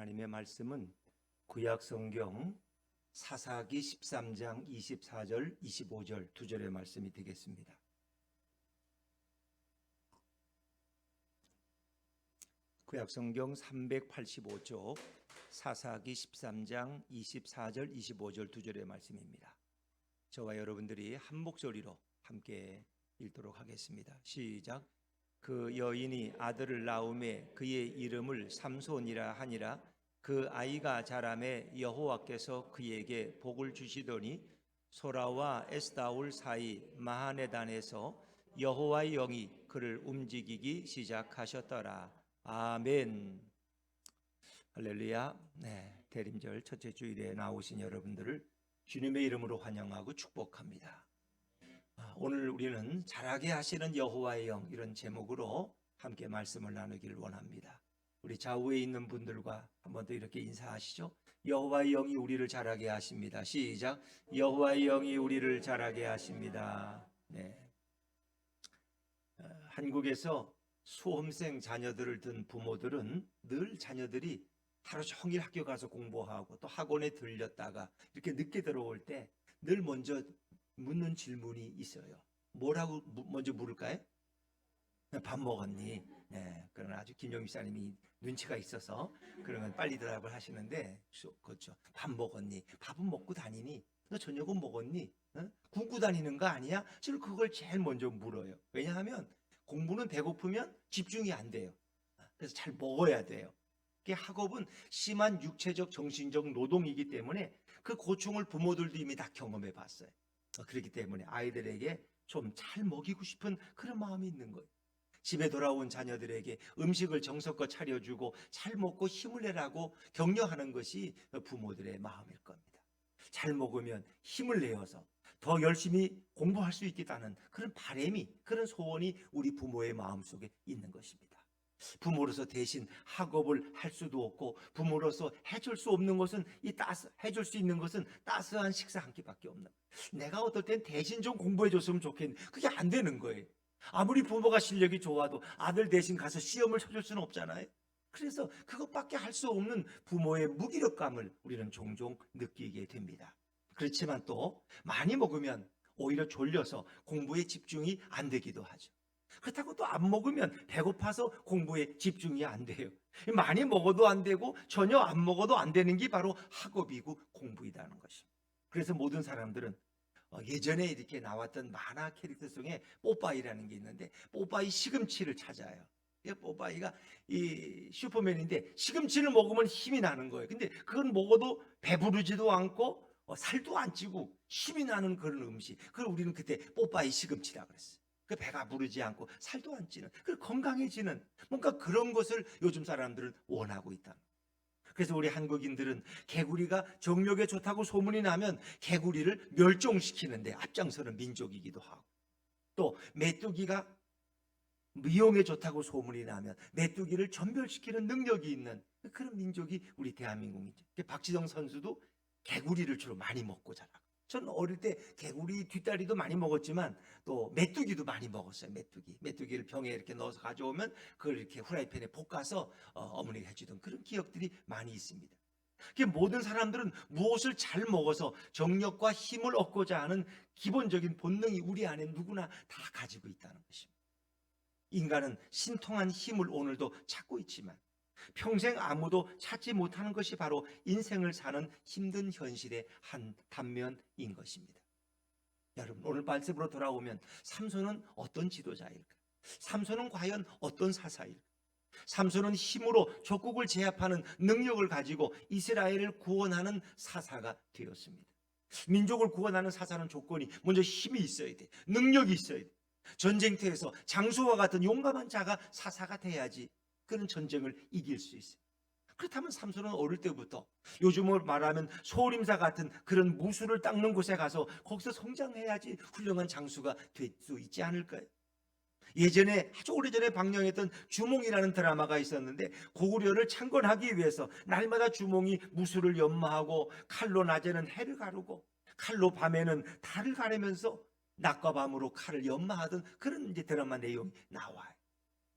하나님의 말씀은 구약 성경 사사기 13장 24절 25절 두 절의 말씀이 되겠습니다. 구약 성경 385쪽 사사기 13장 24절 25절 두 절의 말씀입니다. 저와 여러분들이 한 목소리로 함께 읽도록 하겠습니다. 시작. 그 여인이 아들을 낳음에 그의 이름을 삼손이라 하니라. 그 아이가 자라매 여호와께서 그에게 복을 주시더니 소라와 에스다올 사이 마하네단에서 여호와의 영이 그를 움직이기 시작하셨더라. 아멘. 할렐루야. 대림절 첫째 주일에 나오신 여러분들을 주님의 이름으로 환영하고 축복합니다. 오늘 우리는 자라게 하시는 여호와의 영, 이런 제목으로 함께 말씀을 나누기를 원합니다. 우리 좌우에 있는 분들과 한 번 더 이렇게 인사하시죠. 여호와의 영이 우리를 자라게 하십니다. 시작. 여호와의 영이 우리를 자라게 하십니다. 한국에서 수험생 자녀들을 둔 부모들은 늘 자녀들이 하루 종일 학교 가서 공부하고 또 학원에 들렸다가 이렇게 늦게 들어올 때 늘 먼저 묻는 질문이 있어요. 뭐라고 먼저 물을까요? 밥 먹었니? 그러나 아주 김영희 목사님이 눈치가 있어서 그러면 빨리 대답을 하시는데, 그렇죠. 밥 먹었니? 밥은 먹고 다니니? 너 저녁은 먹었니? 굶고 다니는 거 아니야? 저는 그걸 제일 먼저 물어요. 왜냐하면 공부는 배고프면 집중이 안 돼요. 그래서 잘 먹어야 돼요. 학업은 심한 육체적 정신적 노동이기 때문에 그 고충을 부모들도 이미 다 경험해 봤어요. 그렇기 때문에 아이들에게 좀 잘 먹이고 싶은 그런 마음이 있는 거예요. 집에 돌아온 자녀들에게 음식을 정성껏 차려주고 잘 먹고 힘을 내라고 격려하는 것이 부모들의 마음일 겁니다. 잘 먹으면 힘을 내어서 더 열심히 공부할 수 있겠다는 그런 바람이, 그런 소원이 우리 부모의 마음속에 있는 것입니다. 부모로서 대신 학업을 할 수도 없고 부모로서 해줄 수 없는 것은 해줄 수 있는 것은 따스한 식사 한 끼밖에 없는 거예요. 내가 어떨 땐 대신 좀 공부해 줬으면 좋겠는데 그게 안 되는 거예요. 아무리 부모가 실력이 좋아도 아들 대신 가서 시험을 쳐줄 수는 없잖아요. 그래서 그것밖에 할 수 없는 부모의 무기력감을 우리는 종종 느끼게 됩니다. 그렇지만 또 많이 먹으면 오히려 졸려서 공부에 집중이 안 되기도 하죠. 그렇다고 또 안 먹으면 배고파서 공부에 집중이 안 돼요. 많이 먹어도 안 되고 전혀 안 먹어도 안 되는 게 바로 학업이고 공부이라는 것입니다. 그래서 모든 사람들은 예전에 이렇게 나왔던 만화 캐릭터 중에 뽀빠이라는 게 있는데, 뽀빠이 시금치를 찾아요. 뽀빠이가 이 슈퍼맨인데 시금치를 먹으면 힘이 나는 거예요. 근데 그건 먹어도 배부르지도 않고 살도 안 찌고 힘이 나는 그런 음식. 그걸 우리는 그때 뽀빠이 시금치라 그랬어요. 그 배가 부르지 않고 살도 안 찌는, 그 건강해지는 뭔가 그런 것을 요즘 사람들은 원하고 있다. 그래서 우리 한국인들은 개구리가 정력에 좋다고 소문이 나면 개구리를 멸종시키는데 앞장서는 민족이기도 하고, 또 메뚜기가 미용에 좋다고 소문이 나면 메뚜기를 전멸시키는 능력이 있는 그런 민족이 우리 대한민국이죠. 박지성 선수도 개구리를 주로 많이 먹고 자라고. 저는 어릴 때 개구리 뒷다리도 많이 먹었지만 또 메뚜기도 많이 먹었어요. 메뚜기를 병에 이렇게 넣어서 가져오면 그걸 이렇게 후라이팬에 볶아서 어머니가 해주던 그런 기억들이 많이 있습니다. 모든 사람들은 무엇을 잘 먹어서 정력과 힘을 얻고자 하는 기본적인 본능이 우리 안에 누구나 다 가지고 있다는 것입니다. 인간은 신통한 힘을 오늘도 찾고 있지만 평생 아무도 찾지 못하는 것이 바로 인생을 사는 힘든 현실의 한 단면인 것입니다. 여러분, 오늘 말씀으로 돌아오면 삼손은 어떤 지도자일까? 삼손은 과연 어떤 사사일까? 삼손은 힘으로 적국을 제압하는 능력을 가지고 이스라엘을 구원하는 사사가 되었습니다. 민족을 구원하는 사사는 조건이 먼저 힘이 있어야 돼. 능력이 있어야 돼. 전쟁터에서 장수와 같은 용감한 자가 사사가 돼야지 그런 전쟁을 이길 수 있어요. 그렇다면 삼손은 어릴 때부터 요즘으로 말하면 소림사 같은 그런 무술을 닦는 곳에 가서 거기서 성장해야지 훌륭한 장수가 될 수 있지 않을까요? 예전에 아주 오래전에 방영했던 주몽이라는 드라마가 있었는데, 고구려를 창건하기 위해서 날마다 주몽이 무술을 연마하고 칼로 낮에는 해를 가르고 칼로 밤에는 달을 가르면서 낮과 밤으로 칼을 연마하던 그런 이제 드라마 내용이 나와요.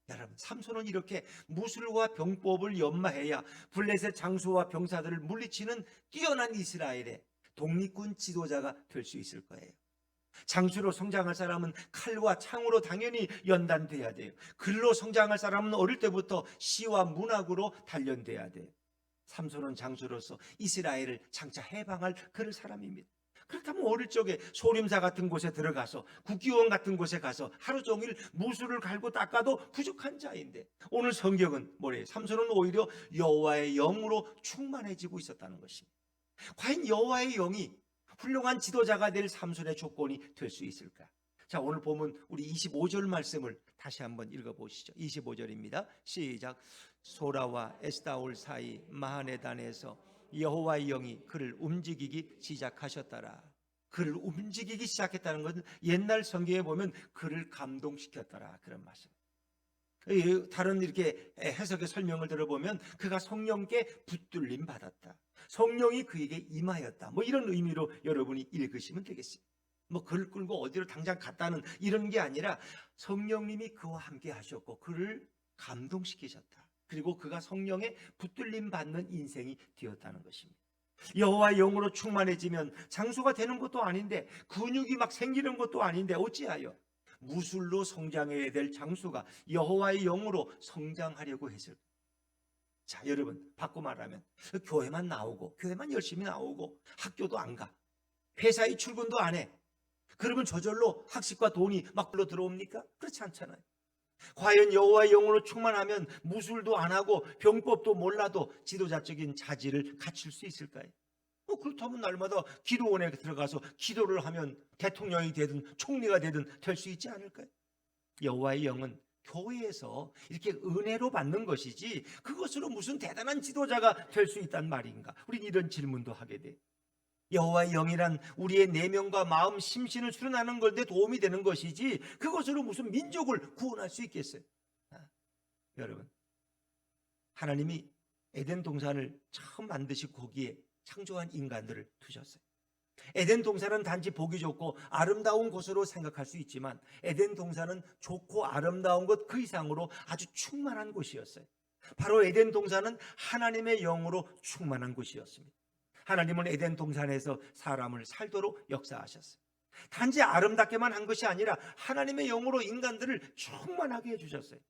여러분, 삼손은 이렇게 무술과 병법을 연마해야 블레셋 장수와 병사들을 물리치는 뛰어난 이스라엘의 독립군 지도자가 될 수 있을 거예요. 장수로 성장할 사람은 칼과 창으로 당연히 연단돼야 돼요. 글로 성장할 사람은 어릴 때부터 시와 문학으로 단련돼야 돼요. 삼손은 장수로서 이스라엘을 장차 해방할 그런 사람입니다. 그렇다면 어릴 적에 소림사 같은 곳에 들어가서 국기원 같은 곳에 가서 하루 종일 무술을 갈고 닦아도 부족한 자인데, 오늘 성경은 뭐래요? 삼손은 오히려 여호와의 영으로 충만해지고 있었다는 것입니다. 과연 여호와의 영이 훌륭한 지도자가 될 삼손의 조건이 될 수 있을까? 자, 오늘 보면 우리 25절 말씀을 다시 한번 읽어보시죠. 25절입니다. 시작. 소라와 에스다올 사이 마하네단에서 여호와의 영이 그를 움직이기 시작하셨더라. 그를 움직이기 시작했다는 것은 옛날 성경에 보면 그를 감동시켰더라, 그런 말씀. 다른 이렇게 해석의 설명을 들어보면 그가 성령께 붙들림 받았다, 성령이 그에게 임하였다, 뭐 이런 의미로 여러분이 읽으시면 되겠습니다. 뭐 그를 끌고 어디로 당장 갔다는 이런 게 아니라 성령님이 그와 함께 하셨고 그를 감동시키셨다. 그리고 그가 성령에 붙들림 받는 인생이 되었다는 것입니다. 여호와의 영으로 충만해지면 장수가 되는 것도 아닌데, 근육이 막 생기는 것도 아닌데, 어찌하여 무술로 성장해야 될 장수가 여호와의 영으로 성장하려고 했을까? 자, 여러분, 바꿔 말하면 교회만 나오고, 교회만 열심히 나오고, 학교도 안 가, 회사에 출근도 안 해, 그러면 저절로 학식과 돈이 막 불러 들어옵니까? 그렇지 않잖아요. 과연 여호와의 영으로 충만하면 무술도 안 하고 병법도 몰라도 지도자적인 자질을 갖출 수 있을까요? 그렇다면 날마다 기도원에 들어가서 기도를 하면 대통령이 되든 총리가 되든 될 수 있지 않을까요? 여호와의 영은 교회에서 이렇게 은혜로 받는 것이지 그것으로 무슨 대단한 지도자가 될 수 있단 말인가? 우린 이런 질문도 하게 돼요. 여호와의 영이란 우리의 내면과 마음, 심신을 수련하는 것에 도움이 되는 것이지 그것으로 무슨 민족을 구원할 수 있겠어요? 여러분, 하나님이 에덴 동산을 처음 만드시고 거기에 창조한 인간들을 두셨어요. 에덴 동산은 단지 보기 좋고 아름다운 곳으로 생각할 수 있지만 에덴 동산은 좋고 아름다운 것 그 이상으로 아주 충만한 곳이었어요. 바로 에덴 동산은 하나님의 영으로 충만한 곳이었습니다. 하나님은 에덴 동산에서 사람을 살도록 역사하셨어요. 단지 아름답게만 한 것이 아니라 하나님의 영으로 인간들을 충만하게 해주셨어요.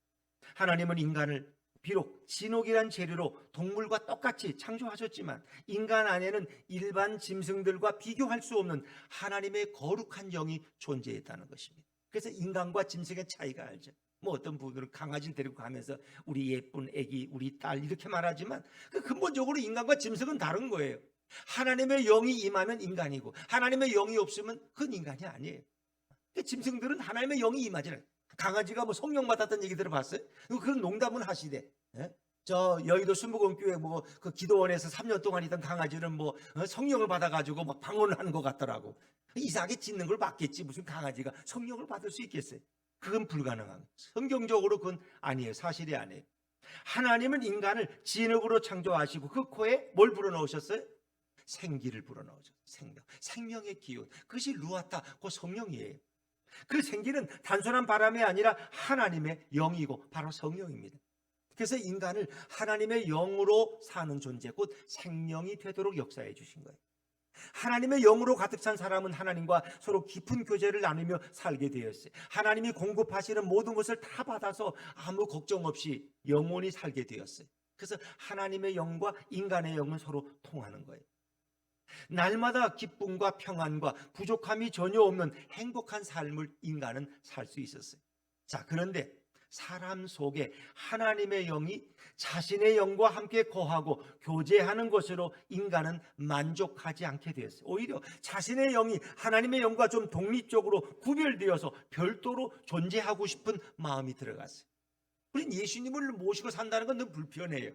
하나님은 인간을 비록 진흙이란 재료로 동물과 똑같이 창조하셨지만 인간 안에는 일반 짐승들과 비교할 수 없는 하나님의 거룩한 영이 존재했다는 것입니다. 그래서 인간과 짐승의 차이가 알죠. 뭐 어떤 분들은 강아지를 데리고 가면서 우리 예쁜 애기, 우리 딸 이렇게 말하지만 근본적으로 인간과 짐승은 다른 거예요. 하나님의 영이 임하면 인간이고 하나님의 영이 없으면 그건 인간이 아니에요. 짐승들은 하나님의 영이 임하잖아요. 강아지가 뭐 성령 받았다는 얘기 들어봤어요? 그런 농담은 하시대. 저 여의도 순복음교회 뭐 그 기도원에서 3년 동안 있던 강아지는 뭐 성령을 받아가지고 막 방언을 하는 것 같더라고. 이상하게 짖는 걸 봤겠지. 무슨 강아지가 성령을 받을 수 있겠어요? 그건 불가능한. 성경적으로 그건 아니에요. 사실이 아니에요. 하나님은 인간을 진흙으로 창조하시고 그 코에 뭘 불어넣으셨어요? 생기를 불어넣으셨어요. 생명의 기운. 그것이 루아타, 그 성령이에요. 그 생기는 단순한 바람이 아니라 하나님의 영이고 바로 성령입니다. 그래서 인간을 하나님의 영으로 사는 존재, 곧 생명이 되도록 역사해 주신 거예요. 하나님의 영으로 가득 찬 사람은 하나님과 서로 깊은 교제를 나누며 살게 되었어요. 하나님이 공급하시는 모든 것을 다 받아서 아무 걱정 없이 영원히 살게 되었어요. 그래서 하나님의 영과 인간의 영은 서로 통하는 거예요. 날마다 기쁨과 평안과 부족함이 전혀 없는 행복한 삶을 인간은 살 수 있었어요. 자, 그런데 사람 속에 하나님의 영이 자신의 영과 함께 거하고 교제하는 것으로 인간은 만족하지 않게 되었어요. 오히려 자신의 영이 하나님의 영과 좀 독립적으로 구별되어서 별도로 존재하고 싶은 마음이 들어갔어요. 우린 예수님을 모시고 산다는 건 너무 불편해요.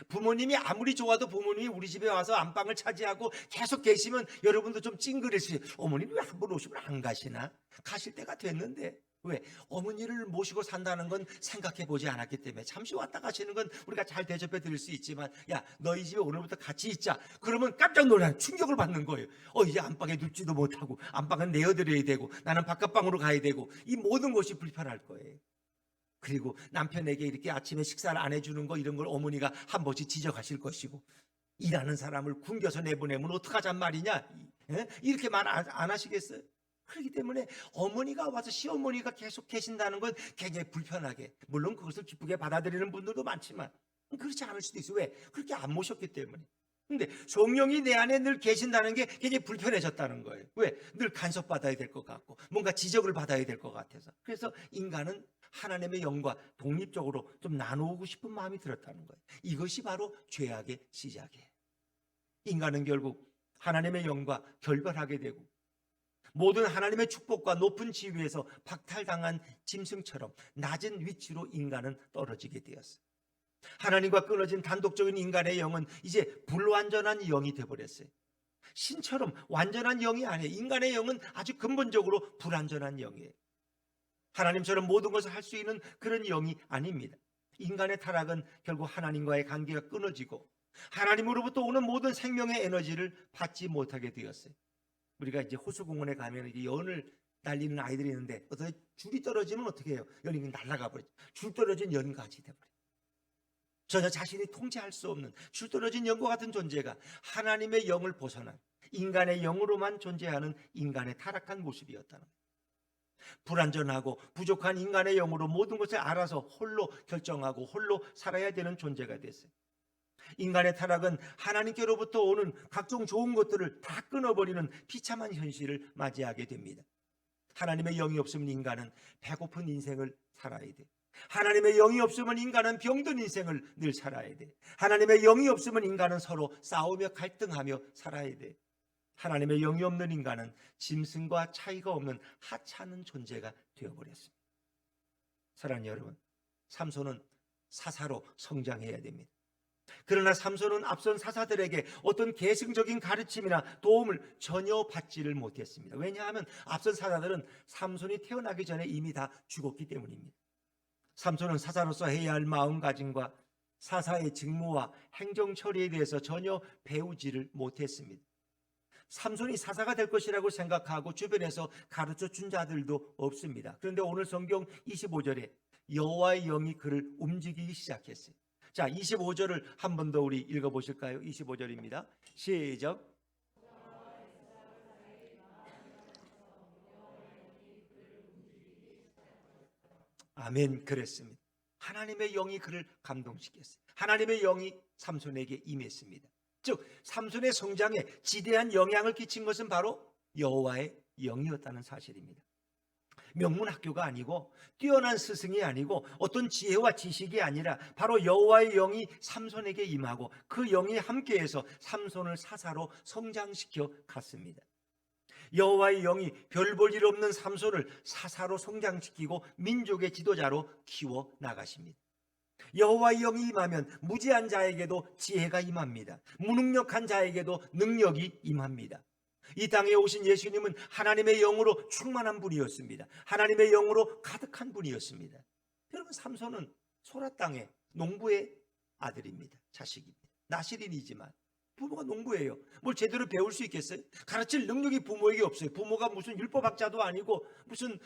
부모님이 아무리 좋아도 부모님이 우리 집에 와서 안방을 차지하고 계속 계시면 여러분도 좀 찡그릴 수 있어요. 어머님이 왜 한 번 오시면 안 가시나? 가실 때가 됐는데. 왜? 어머니를 모시고 산다는 건 생각해 보지 않았기 때문에. 잠시 왔다 가시는 건 우리가 잘 대접해 드릴 수 있지만, 야, 너희 집에 오늘부터 같이 있자. 그러면 깜짝 놀라는 충격을 받는 거예요. 이제 안방에 눕지도 못하고 안방은 내어드려야 되고 나는 바깥방으로 가야 되고 이 모든 것이 불편할 거예요. 그리고 남편에게 이렇게 아침에 식사를 안 해주는 거 이런 걸 어머니가 한 번씩 지적하실 것이고, 일하는 사람을 굶겨서 내보내면 어떡하잔 말이냐, 이렇게 말 안 하시겠어요? 그렇기 때문에 어머니가 와서 시어머니가 계속 계신다는 건 굉장히 불편하게, 물론 그것을 기쁘게 받아들이는 분들도 많지만 그렇지 않을 수도 있어요. 왜? 그렇게 안 모셨기 때문에. 근데 성령이 내 안에 늘 계신다는 게 굉장히 불편해졌다는 거예요. 왜? 늘 간섭받아야 될 것 같고 뭔가 지적을 받아야 될 것 같아서. 그래서 인간은 하나님의 영과 독립적으로 좀 나누고 싶은 마음이 들었다는 거예요. 이것이 바로 죄악의 시작이에요. 인간은 결국 하나님의 영과 결별하게 되고 모든 하나님의 축복과 높은 지위에서 박탈당한 짐승처럼 낮은 위치로 인간은 떨어지게 되었어요. 하나님과 끊어진 단독적인 인간의 영은 이제 불완전한 영이 되어버렸어요. 신처럼 완전한 영이 아니에요. 인간의 영은 아주 근본적으로 불완전한 영이에요. 하나님처럼 모든 것을 할 수 있는 그런 영이 아닙니다. 인간의 타락은 결국 하나님과의 관계가 끊어지고 하나님으로부터 오는 모든 생명의 에너지를 받지 못하게 되었어요. 우리가 이제 호수공원에 가면 이게 연을 날리는 아이들이 있는데 어떻게 줄이 떨어지면 어떻게 해요? 연이 날아가 버리죠. 줄 떨어진 연같이 돼버려요. 전혀 자신이 통제할 수 없는 줄 떨어진 영과 같은 존재가 하나님의 영을 벗어난 인간의 영으로만 존재하는 인간의 타락한 모습이었다는 거예요. 불완전하고 부족한 인간의 영으로 모든 것을 알아서 홀로 결정하고 홀로 살아야 되는 존재가 됐어요. 인간의 타락은 하나님께로부터 오는 각종 좋은 것들을 다 끊어버리는 비참한 현실을 맞이하게 됩니다. 하나님의 영이 없으면 인간은 배고픈 인생을 살아야 돼. 하나님의 영이 없으면 인간은 병든 인생을 늘 살아야 돼. 하나님의 영이 없으면 인간은 서로 싸우며 갈등하며 살아야 돼. 하나님의 영이 없는 인간은 짐승과 차이가 없는 하찮은 존재가 되어버렸습니다. 사랑하는 여러분, 삼손은 사사로 성장해야 됩니다. 그러나 삼손은 앞선 사사들에게 어떤 계승적인 가르침이나 도움을 전혀 받지를 못했습니다. 왜냐하면 앞선 사사들은 삼손이 태어나기 전에 이미 다 죽었기 때문입니다. 삼손은 사사로서 해야 할 마음가짐과 사사의 직무와 행정 처리에 대해서 전혀 배우지를 못했습니다. 삼손이 사사가 될 것이라고 생각하고 주변에서 가르쳐 준 자들도 없습니다. 그런데 오늘 성경 25절에 여호와의 영이 그를 움직이기 시작했어요. 자, 25절을 한 번 더 우리 읽어보실까요? 25절입니다. 시작. 아멘. 그랬습니다. 하나님의 영이 그를 감동시켰어요. 하나님의 영이 삼손에게 임했습니다. 즉 삼손의 성장에 지대한 영향을 끼친 것은 바로 여호와의 영이었다는 사실입니다. 명문학교가 아니고 뛰어난 스승이 아니고 어떤 지혜와 지식이 아니라 바로 여호와의 영이 삼손에게 임하고 그 영이 함께해서 삼손을 사사로 성장시켜 갔습니다. 여호와의 영이 별 볼 일 없는 삼손을 사사로 성장시키고 민족의 지도자로 키워 나가십니다. 여호와의 영이 임하면 무지한 자에게도 지혜가 임합니다. 무능력한 자에게도 능력이 임합니다. 이 땅에 오신 예수님은 하나님의 영으로 충만한 분이었습니다. 하나님의 영으로 가득한 분이었습니다. 여러분, 삼손은 소라 땅의 농부의 아들입니다. 자식입니다. 나실인이지만 부모가 농부예요. 뭘 제대로 배울 수 있겠어요? 가르칠 능력이 부모에게 없어요. 부모가 무슨 율법학자도 아니고 무슨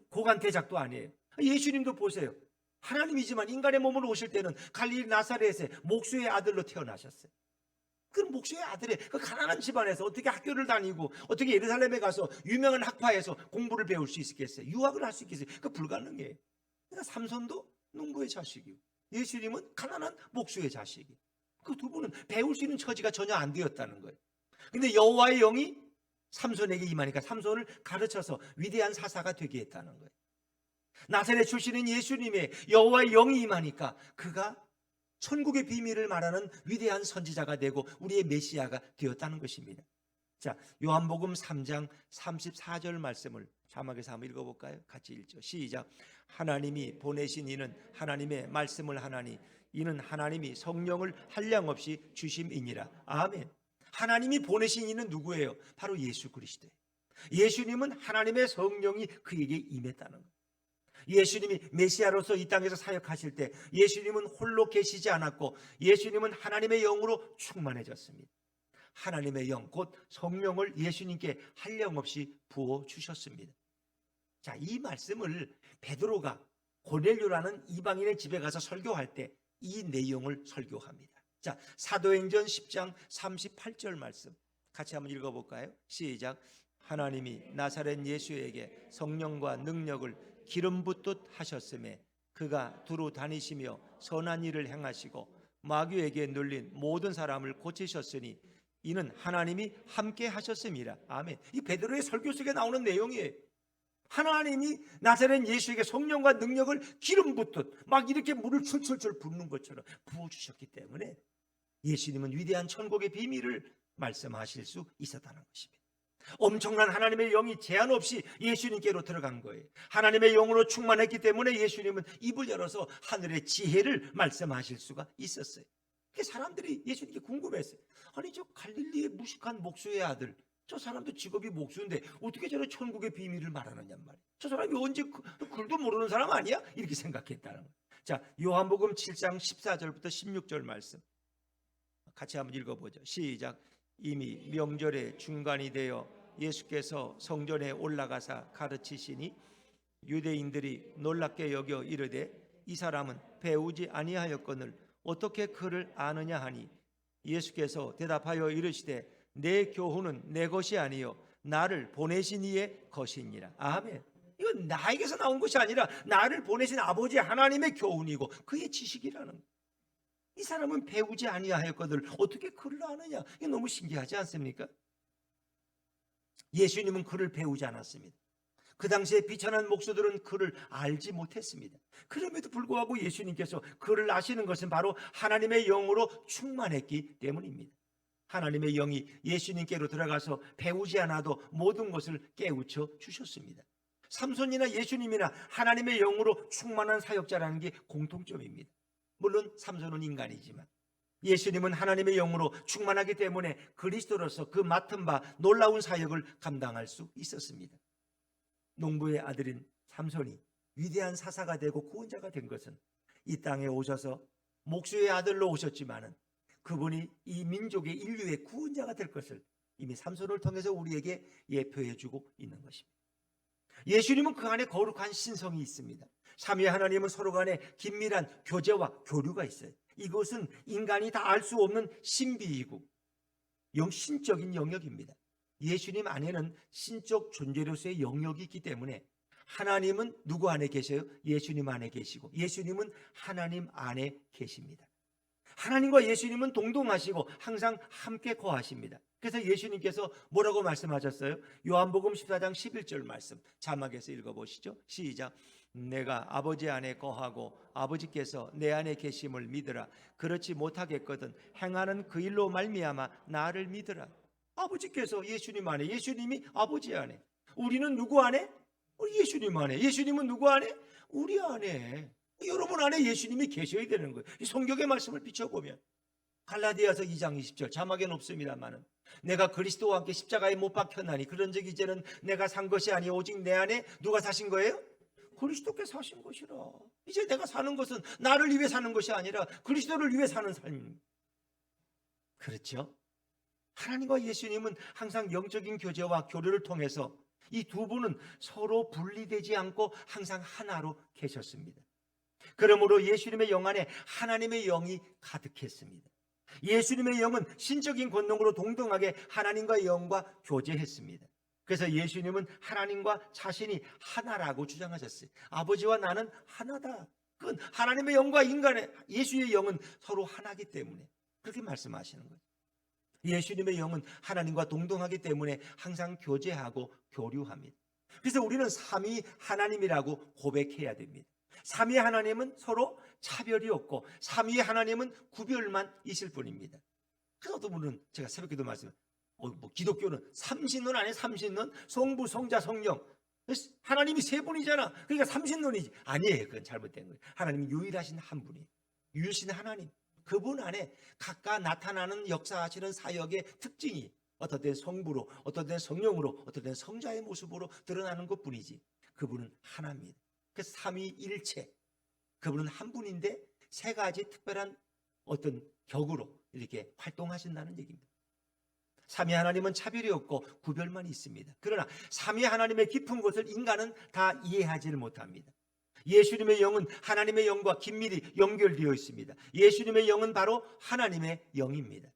고관 대작도 아니에요. 예수님도 보세요. 하나님이지만 인간의 몸으로 오실 때는 갈릴리 나사렛의 목수의 아들로 태어나셨어요. 그 목수의 아들의 그 가난한 집안에서 어떻게 학교를 다니고 어떻게 예루살렘에 가서 유명한 학파에서 공부를 배울 수 있겠어요? 유학을 할 수 있겠어요? 그 불가능해요. 그러니까 삼손도 농부의 자식이고 예수님은 가난한 목수의 자식이에요. 그 두 분은 배울 수 있는 처지가 전혀 안 되었다는 거예요. 근데 여호와의 영이 삼손에게 임하니까 삼손을 가르쳐서 위대한 사사가 되게 했다는 거예요. 나사렛 출신인 예수님의 여호와의 영이 임하니까 그가 천국의 비밀을 말하는 위대한 선지자가 되고 우리의 메시아가 되었다는 것입니다. 자, 요한복음 3장 34절 말씀을 자막에서 한번 읽어볼까요? 같이 읽죠. 시작. 하나님이 보내신 이는 하나님의 말씀을 하나니 이는 하나님이 성령을 한량없이 주심이니라. 아멘. 하나님이 보내신 이는 누구예요? 바로 예수 그리스도예요. 예수님은 하나님의 성령이 그에게 임했다는 거예요. 예수님이 메시아로서 이 땅에서 사역하실 때 예수님은 홀로 계시지 않았고 예수님은 하나님의 영으로 충만해졌습니다. 하나님의 영, 곧 성령을 예수님께 한량없이 부어주셨습니다. 자, 이 말씀을 베드로가 고넬료라는 이방인의 집에 가서 설교할 때 이 내용을 설교합니다. 자, 사도행전 10장 38절 말씀 같이 한번 읽어볼까요? 시작. 하나님이 나사렛 예수에게 성령과 능력을 기름 붓듯 하셨음에 그가 두루 다니시며 선한 일을 행하시고 마귀에게 눌린 모든 사람을 고치셨으니 이는 하나님이 함께 하셨음이라. 아멘. 이 베드로의 설교 속에 나오는 내용이에요. 하나님이 나사렛 예수에게 성령과 능력을 기름 붓듯 막 이렇게 물을 출출출 붓는 것처럼 부어주셨기 때문에 예수님은 위대한 천국의 비밀을 말씀하실 수 있었다는 것입니다. 엄청난 하나님의 영이 제한 없이 예수님께로 들어간 거예요. 하나님의 영으로 충만했기 때문에 예수님은 입을 열어서 하늘의 지혜를 말씀하실 수가 있었어요. 사람들이 예수님께 궁금했어요. 아니, 저 갈릴리의 무식한 목수의 아들, 저 사람도 직업이 목수인데 어떻게 저런 천국의 비밀을 말하느냐 말이에요. 저 사람이 언제 글도 모르는 사람 아니야? 이렇게 생각했다는 거예요. 자, 요한복음 7장 14절부터 16절 말씀 같이 한번 읽어보죠. 시작. 이미 명절의 중간이 되어 예수께서 성전에 올라가사 가르치시니 유대인들이 놀랍게 여겨 이르되 이 사람은 배우지 아니하였거늘 어떻게 그를 아느냐 하니 예수께서 대답하여 이르시되 내 교훈은 내 것이 아니요 나를 보내신 이의 것이니라. 아멘. 이건 나에게서 나온 것이 아니라 나를 보내신 아버지 하나님의 교훈이고 그의 지식이라는 거예요. 이 사람은 배우지 아니하였거늘 어떻게 그를 아느냐. 이게 너무 신기하지 않습니까? 예수님은 그를 배우지 않았습니다. 그 당시에 비천한 목수들은 그를 알지 못했습니다. 그럼에도 불구하고 예수님께서 그를 아시는 것은 바로 하나님의 영으로 충만했기 때문입니다. 하나님의 영이 예수님께로 들어가서 배우지 않아도 모든 것을 깨우쳐 주셨습니다. 삼손이나 예수님이나 하나님의 영으로 충만한 사역자라는 게 공통점입니다. 물론 삼손은 인간이지만 예수님은 하나님의 영으로 충만하기 때문에 그리스도로서 그 맡은 바 놀라운 사역을 감당할 수 있었습니다. 농부의 아들인 삼손이 위대한 사사가 되고 구원자가 된 것은 이 땅에 오셔서 목수의 아들로 오셨지만은 그분이 이 민족의 인류의 구원자가 될 것을 이미 삼손을 통해서 우리에게 예표해 주고 있는 것입니다. 예수님은 그 안에 거룩한 신성이 있습니다. 삼위 하나님은 서로 간에 긴밀한 교제와 교류가 있어요. 이것은 인간이 다 알 수 없는 신비이고 영신적인 영역입니다. 예수님 안에는 신적 존재로서의 영역이 있기 때문에 하나님은 누구 안에 계셔요? 예수님 안에 계시고 예수님은 하나님 안에 계십니다. 하나님과 예수님은 동등하시고 항상 함께 거하십니다. 그래서 예수님께서 뭐라고 말씀하셨어요? 요한복음 14장 11절 말씀 자막에서 읽어보시죠. 시작. 내가 아버지 안에 거하고 아버지께서 내 안에 계심을 믿으라. 그렇지 못하겠거든 행하는 그 일로 말미암아 나를 믿으라. 아버지께서 예수님 안에, 예수님이 아버지 안에, 우리는 누구 안에? 우리 예수님 안에. 예수님은 누구 안에? 우리 안에. 여러분 안에 예수님이 계셔야 되는 거예요. 이 성경의 말씀을 비춰보면 갈라디아서 2장 20절 자막에는 없습니다만은 내가 그리스도와 함께 십자가에 못 박혔나니 그런즉 이제는 내가 산 것이 아니요 오직 내 안에 누가 사신 거예요? 그리스도께서 사신 것이라. 이제 내가 사는 것은 나를 위해 사는 것이 아니라 그리스도를 위해 사는 삶입니다. 그렇죠? 하나님과 예수님은 항상 영적인 교제와 교류를 통해서 이 두 분은 서로 분리되지 않고 항상 하나로 계셨습니다. 그러므로 예수님의 영 안에 하나님의 영이 가득했습니다. 예수님의 영은 신적인 권능으로 동등하게 하나님과 영과 교제했습니다. 그래서 예수님은 하나님과 자신이 하나라고 주장하셨어요. 아버지와 나는 하나다. 그건 하나님의 영과 인간의 예수의 영은 서로 하나이기 때문에 그렇게 말씀하시는 거예요. 예수님의 영은 하나님과 동등하기 때문에 항상 교제하고 교류합니다. 그래서 우리는 삼위 하나님이라고 고백해야 됩니다. 삼위 하나님은 서로 차별이 없고 삼위 하나님은 구별만 있을 뿐입니다. 그래서 어떤 분은 제가 새벽기도 말씀 기독교는 삼신론 아니에요? 삼신론? 성부, 성자, 성령. 하나님이 세 분이잖아. 그러니까 삼신론이지. 아니에요. 그건 잘못된 거예요. 하나님이 유일하신 한 분이에요. 유일신 하나님. 그분 안에 각각 나타나는 역사하시는 사역의 특징이 어떤 때는 성부로, 어떤 때는 성령으로, 어떤 때는 성자의 모습으로 드러나는 것뿐이지. 그분은 하나입니다. 그래서 삼위일체. 그분은 한 분인데 세 가지 특별한 어떤 격으로 이렇게 활동하신다는 얘기입니다. 삼위 하나님은 차별이 없고 구별만 있습니다. 그러나 삼위 하나님의 깊은 것을 인간은 다 이해하지를 못합니다. 예수님의 영은 하나님의 영과 긴밀히 연결되어 있습니다. 예수님의 영은 바로 하나님의 영입니다.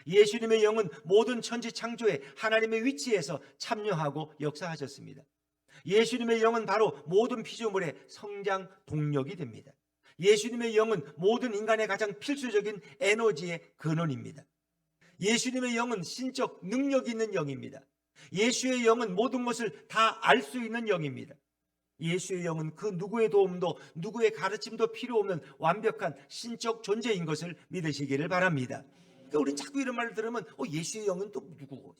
예수님의 영은 모든 천지 창조에 하나님의 위치에서 참여하고 역사하셨습니다. 예수님의 영은 바로 모든 피조물의 성장 동력이 됩니다. 예수님의 영은 모든 인간의 가장 필수적인 에너지의 근원입니다. 예수님의 영은 신적 능력이 있는 영입니다. 예수의 영은 모든 것을 다 알 수 있는 영입니다. 예수의 영은 그 누구의 도움도 누구의 가르침도 필요 없는 완벽한 신적 존재인 것을 믿으시기를 바랍니다. 그러니까 우리는 자꾸 이런 말을 들으면 예수의 영은 또 누구고,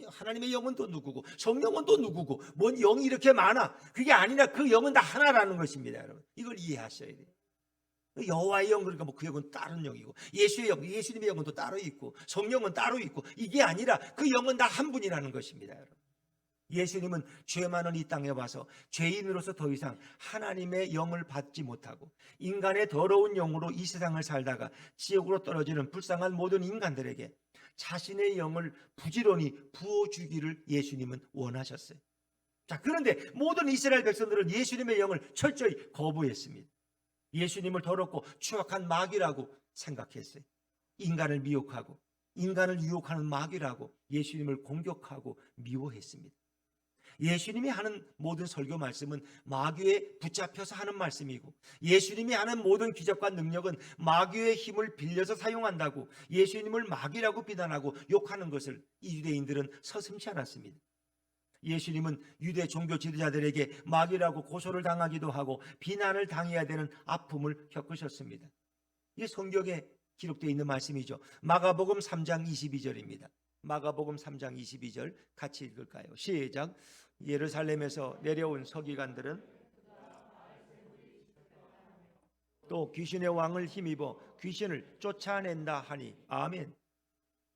하나님의 영은 또 누구고, 성령은 또 누구고, 뭔 영이 이렇게 많아. 그게 아니라 그 영은 다 하나라는 것입니다. 여러분, 이걸 이해하셔야 돼요. 여호와의 영, 그러니까 그 영은 다른 영이고, 예수의 영, 예수님의 영은 또 따로 있고, 성령은 따로 있고, 이게 아니라 그 영은 다 한 분이라는 것입니다. 여러분, 예수님은 죄 많은 이 땅에 와서 죄인으로서 더 이상 하나님의 영을 받지 못하고 인간의 더러운 영으로 이 세상을 살다가 지옥으로 떨어지는 불쌍한 모든 인간들에게 자신의 영을 부지런히 부어주기를 예수님은 원하셨어요. 자, 그런데 모든 이스라엘 백성들은 예수님의 영을 철저히 거부했습니다. 예수님을 더럽고 추악한 마귀라고 생각했어요. 인간을 미혹하고 인간을 유혹하는 마귀라고 예수님을 공격하고 미워했습니다. 예수님이 하는 모든 설교 말씀은 마귀에 붙잡혀서 하는 말씀이고, 예수님이 하는 모든 기적과 능력은 마귀의 힘을 빌려서 사용한다고 예수님을 마귀라고 비난하고 욕하는 것을 이 유대인들은 서슴지 않았습니다. 예수님은 유대 종교 지도자들에게 마귀라고 고소를 당하기도 하고 비난을 당해야 되는 아픔을 겪으셨습니다. 이게 성경에 기록되어 있는 말씀이죠. 마가복음 3장 22절입니다. 마가복음 3장 22절 같이 읽을까요? 시작. 예루살렘에서 내려온 서기관들은 또 귀신의 왕을 힘입어 귀신을 쫓아낸다 하니 아멘.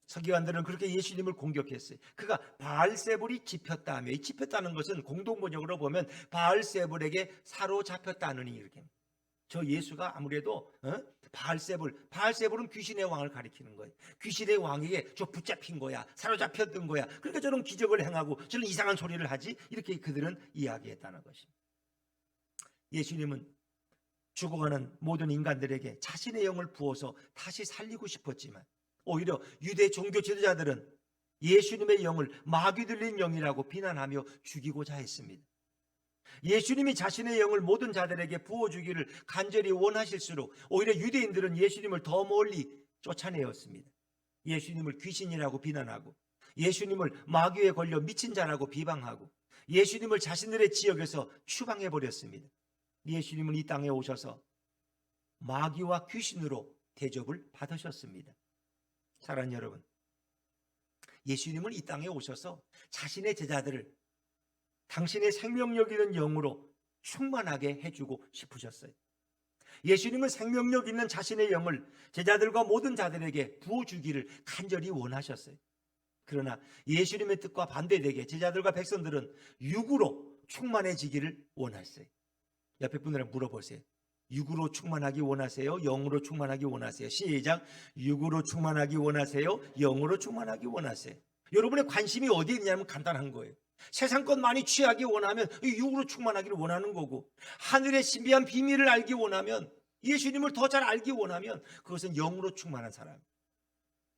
서기관들은 그렇게 예수님을 공격했어요. 그가 바알세불이 집혔다 하며, 이 집혔다는 것은 공동번역으로 보면 바알세불에게 사로잡혔다느니, 이렇게 저 예수가 아무래도 바알세불은 귀신의 왕을 가리키는 거예요. 귀신의 왕에게 저 붙잡힌 거야, 사로잡혔던 거야, 그러니까 저런 기적을 행하고 저런 이상한 소리를 하지, 이렇게 그들은 이야기했다는 것입니다. 예수님은 죽어가는 모든 인간들에게 자신의 영을 부어서 다시 살리고 싶었지만 오히려 유대 종교 지도자들은 예수님의 영을 마귀 들린 영이라고 비난하며 죽이고자 했습니다. 예수님이 자신의 영을 모든 자들에게 부어주기를 간절히 원하실수록 오히려 유대인들은 예수님을 더 멀리 쫓아내었습니다. 예수님을 귀신이라고 비난하고, 예수님을 마귀에 걸려 미친 자라고 비방하고, 예수님을 자신들의 지역에서 추방해버렸습니다. 예수님은 이 땅에 오셔서 마귀와 귀신으로 대접을 받으셨습니다. 사랑하는 여러분, 예수님은 이 땅에 오셔서 자신의 제자들을 당신의 생명력 있는 영으로 충만하게 해주고 싶으셨어요. 예수님은 생명력 있는 자신의 영을 제자들과 모든 자들에게 부어주기를 간절히 원하셨어요. 그러나 예수님의 뜻과 반대되게 제자들과 백성들은 육으로 충만해지기를 원했어요. 옆에 분들한테 물어보세요. 육으로 충만하기 원하세요? 영으로 충만하기 원하세요? 시작. 육으로 충만하기 원하세요? 영으로 충만하기 원하세요? 여러분의 관심이 어디에 있냐면 간단한 거예요. 세상 것 많이 취하기 원하면 육으로 충만하기를 원하는 거고, 하늘의 신비한 비밀을 알기 원하면, 예수님을 더 잘 알기 원하면 그것은 영으로 충만한 사람.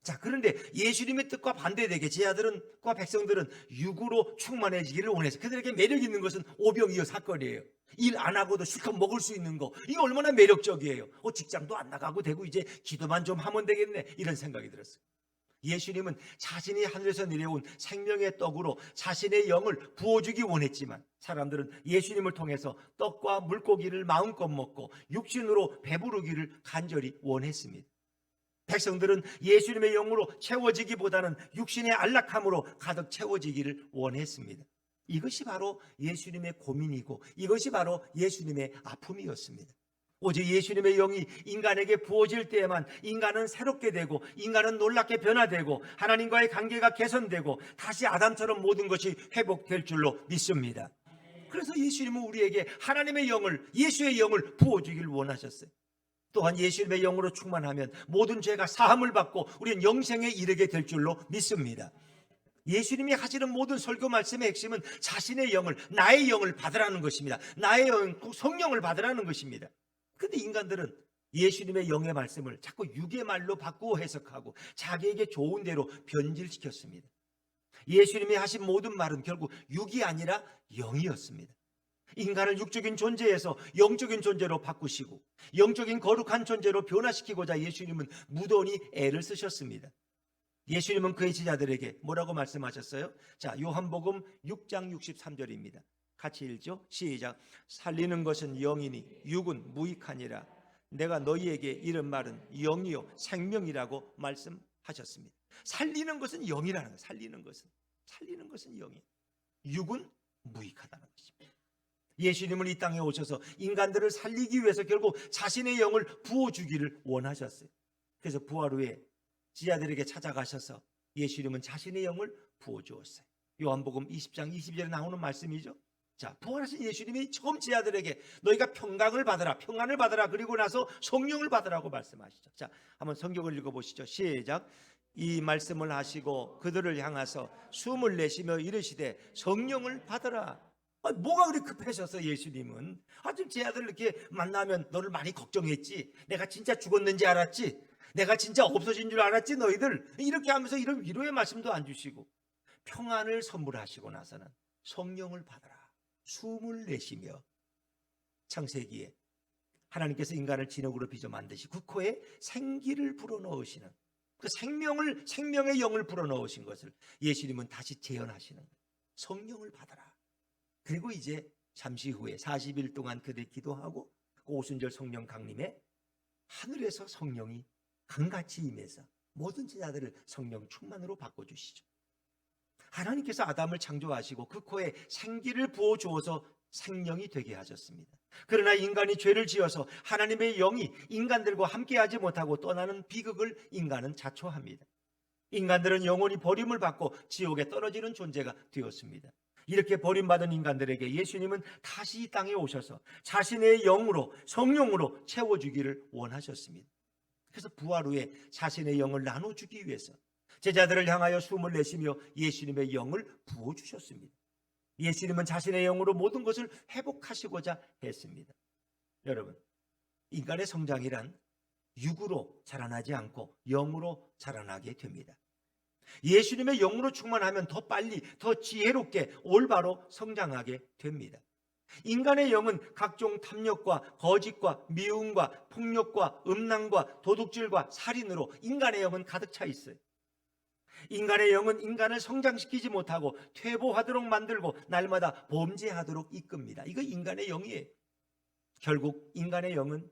자, 그런데 예수님의 뜻과 반대되게 제자들과 백성들은 육으로 충만해지기를 원했어요. 그들에게 매력 있는 것은 오병이어 사건이에요. 일 안 하고도 실컷 먹을 수 있는 거, 이거 얼마나 매력적이에요. 직장도 안 나가고 되고 이제 기도만 좀 하면 되겠네, 이런 생각이 들었어요. 예수님은 자신이 하늘에서 내려온 생명의 떡으로 자신의 영을 부어주기 원했지만 사람들은 예수님을 통해서 떡과 물고기를 마음껏 먹고 육신으로 배부르기를 간절히 원했습니다. 백성들은 예수님의 영으로 채워지기보다는 육신의 안락함으로 가득 채워지기를 원했습니다. 이것이 바로 예수님의 고민이고 이것이 바로 예수님의 아픔이었습니다. 오직 예수님의 영이 인간에게 부어질 때에만 인간은 새롭게 되고 인간은 놀랍게 변화되고 하나님과의 관계가 개선되고 다시 아담처럼 모든 것이 회복될 줄로 믿습니다. 그래서 예수님은 우리에게 하나님의 영을, 예수의 영을 부어주길 원하셨어요. 또한 예수님의 영으로 충만하면 모든 죄가 사함을 받고 우리는 영생에 이르게 될 줄로 믿습니다. 예수님이 하시는 모든 설교 말씀의 핵심은 자신의 영을, 나의 영을 받으라는 것입니다. 나의 영, 성령을 받으라는 것입니다. 근데 인간들은 예수님의 영의 말씀을 자꾸 육의 말로 바꾸어 해석하고 자기에게 좋은 대로 변질시켰습니다. 예수님이 하신 모든 말은 결국 육이 아니라 영이었습니다. 인간을 육적인 존재에서 영적인 존재로 바꾸시고 영적인 거룩한 존재로 변화시키고자 예수님은 무던히 애를 쓰셨습니다. 예수님은 그의 제자들에게 뭐라고 말씀하셨어요? 자, 요한복음 6장 63절입니다. 같이 읽죠. 시작. 살리는 것은 영이니 육은 무익하니라. 내가 너희에게 이른 말은 영이요 생명이라고 말씀하셨습니다. 살리는 것은 영이라는 거예요. 살리는 것은 영이에요. 육은 무익하다는 것입니다. 예수님은 이 땅에 오셔서 인간들을 살리기 위해서 결국 자신의 영을 부어주기를 원하셨어요. 그래서 부활 후에 지자들에게 찾아가셔서 예수님은 자신의 영을 부어주었어요. 요한복음 20장 22절에 나오는 말씀이죠. 자, 부활하신 예수님이 처음 지자들에게 너희가 평강을 받으라, 평안을 받으라, 그리고 나서 성령을 받으라고 말씀하시죠. 자, 한번 성경을 읽어보시죠. 시작. 이 말씀을 하시고 그들을 향하서 숨을 내쉬며 이르시되 성령을 받으라. 뭐가 그리 급하셔서 예수님은 좀 제 아들 이렇게 만나면 너를 많이 걱정했지, 내가 진짜 죽었는지 알았지, 내가 진짜 없어진 줄 알았지 너희들, 이렇게 하면서 이런 위로의 말씀도 안 주시고 평안을 선물하시고 나서는 성령을 받아라, 숨을 내쉬며. 창세기에 하나님께서 인간을 진흙으로 빚어 만드시 그 코에 생기를 불어넣으시는 그 생명의 영을 불어넣으신 것을 예수님은 다시 재현하시는 거예요. 성령을 받아라. 그리고 이제 잠시 후에 40일 동안 그들이 기도하고 오순절 성령 강림에 하늘에서 성령이 강같이 임해서 모든 제자들을 성령 충만으로 바꿔주시죠. 하나님께서 아담을 창조하시고 그 코에 생기를 부어주어서 생명이 되게 하셨습니다. 그러나 인간이 죄를 지어서 하나님의 영이 인간들과 함께하지 못하고 떠나는 비극을 인간은 자초합니다. 인간들은 영원히 버림을 받고 지옥에 떨어지는 존재가 되었습니다. 이렇게 버림받은 인간들에게 예수님은 다시 이 땅에 오셔서 자신의 영으로, 성령으로 채워주기를 원하셨습니다. 그래서 부활 후에 자신의 영을 나눠주기 위해서 제자들을 향하여 숨을 내쉬며 예수님의 영을 부어주셨습니다. 예수님은 자신의 영으로 모든 것을 회복하시고자 했습니다. 여러분, 인간의 성장이란 육으로 자라나지 않고 영으로 자라나게 됩니다. 예수님의 영으로 충만하면 더 빨리, 더 지혜롭게, 올바로 성장하게 됩니다. 인간의 영은 각종 탐욕과 거짓과 미움과 폭력과 음란과 도둑질과 살인으로 인간의 영은 가득 차 있어요. 인간의 영은 인간을 성장시키지 못하고 퇴보하도록 만들고 날마다 범죄하도록 이끕니다. 이거 인간의 영이에요. 결국 인간의 영은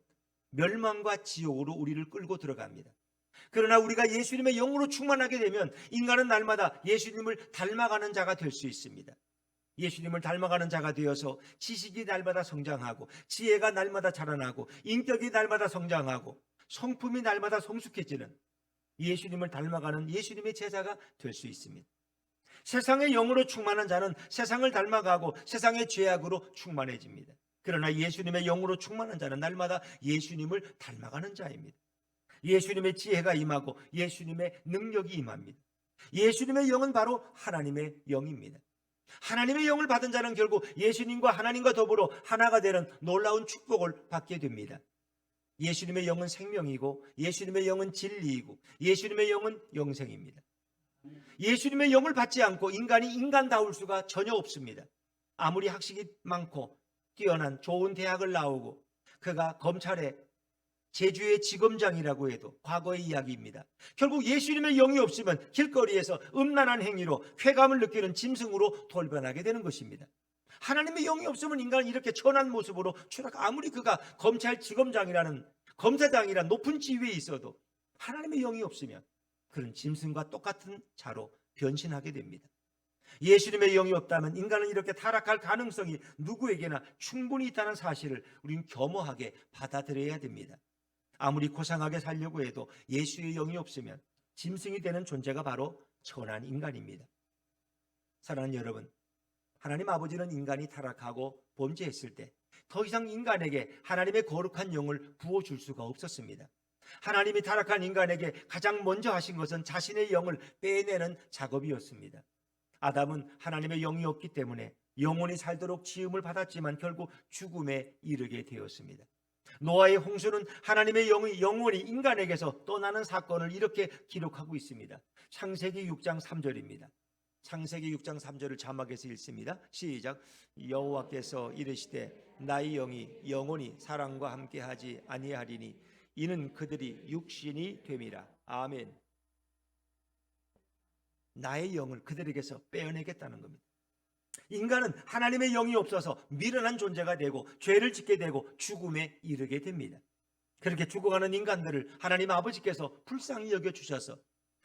멸망과 지옥으로 우리를 끌고 들어갑니다. 그러나 우리가 예수님의 영으로 충만하게 되면 인간은 날마다 예수님을 닮아가는 자가 될 수 있습니다. 예수님을 닮아가는 자가 되어서 지식이 날마다 성장하고 지혜가 날마다 자라나고 인격이 날마다 성장하고 성품이 날마다 성숙해지는 예수님을 닮아가는 예수님의 제자가 될 수 있습니다. 세상의 영으로 충만한 자는 세상을 닮아가고 세상의 죄악으로 충만해집니다. 그러나 예수님의 영으로 충만한 자는 날마다 예수님을 닮아가는 자입니다. 예수님의 지혜가 임하고 예수님의 능력이 임합니다. 예수님의 영은 바로 하나님의 영입니다. 하나님의 영을 받은 자는 결국 예수님과 하나님과 더불어 하나가 되는 놀라운 축복을 받게 됩니다. 예수님의 영은 생명이고 예수님의 영은 진리이고 예수님의 영은 영생입니다. 예수님의 영을 받지 않고 인간이 인간다울 수가 전혀 없습니다. 아무리 학식이 많고 뛰어난 좋은 대학을 나오고 그가 검찰에 제주의 지검장이라고 해도 과거의 이야기입니다. 결국 예수님의 영이 없으면 길거리에서 음란한 행위로 쾌감을 느끼는 짐승으로 돌변하게 되는 것입니다. 하나님의 영이 없으면 인간은 이렇게 천한 모습으로 아무리 그가 검찰지검장이라는 검사장이라는 높은 지위에 있어도 하나님의 영이 없으면 그런 짐승과 똑같은 자로 변신하게 됩니다. 예수님의 영이 없다면 인간은 이렇게 타락할 가능성이 누구에게나 충분히 있다는 사실을 우리는 겸허하게 받아들여야 됩니다. 아무리 고상하게 살려고 해도 예수의 영이 없으면 짐승이 되는 존재가 바로 천한 인간입니다. 사랑하는 여러분, 하나님 아버지는 인간이 타락하고 범죄했을 때 더 이상 인간에게 하나님의 거룩한 영을 부어줄 수가 없었습니다. 하나님이 타락한 인간에게 가장 먼저 하신 것은 자신의 영을 빼내는 작업이었습니다. 아담은 하나님의 영이 없기 때문에 영원히 살도록 지음을 받았지만 결국 죽음에 이르게 되었습니다. 노아의 홍수는 하나님의 영이 영원히 인간에게서 떠나는 사건을 이렇게 기록하고 있습니다. 창세기 6장 3절입니다. 창세기 6장 3절을 자막에서 읽습니다. 시작. 여호와께서 이르시되 나의 영이 영원히 사람과 함께하지 아니하리니 이는 그들이 육신이 됨이라. 아멘. 나의 영을 그들에게서 빼어내겠다는 겁니다. 인간은 하나님의 영이 없어서 미련한 존재가 되고 죄를 짓게 되고 죽음에 이르게 됩니다. 그렇게 죽어가는 인간들을 하나님 아버지께서 불쌍히 여겨주셔서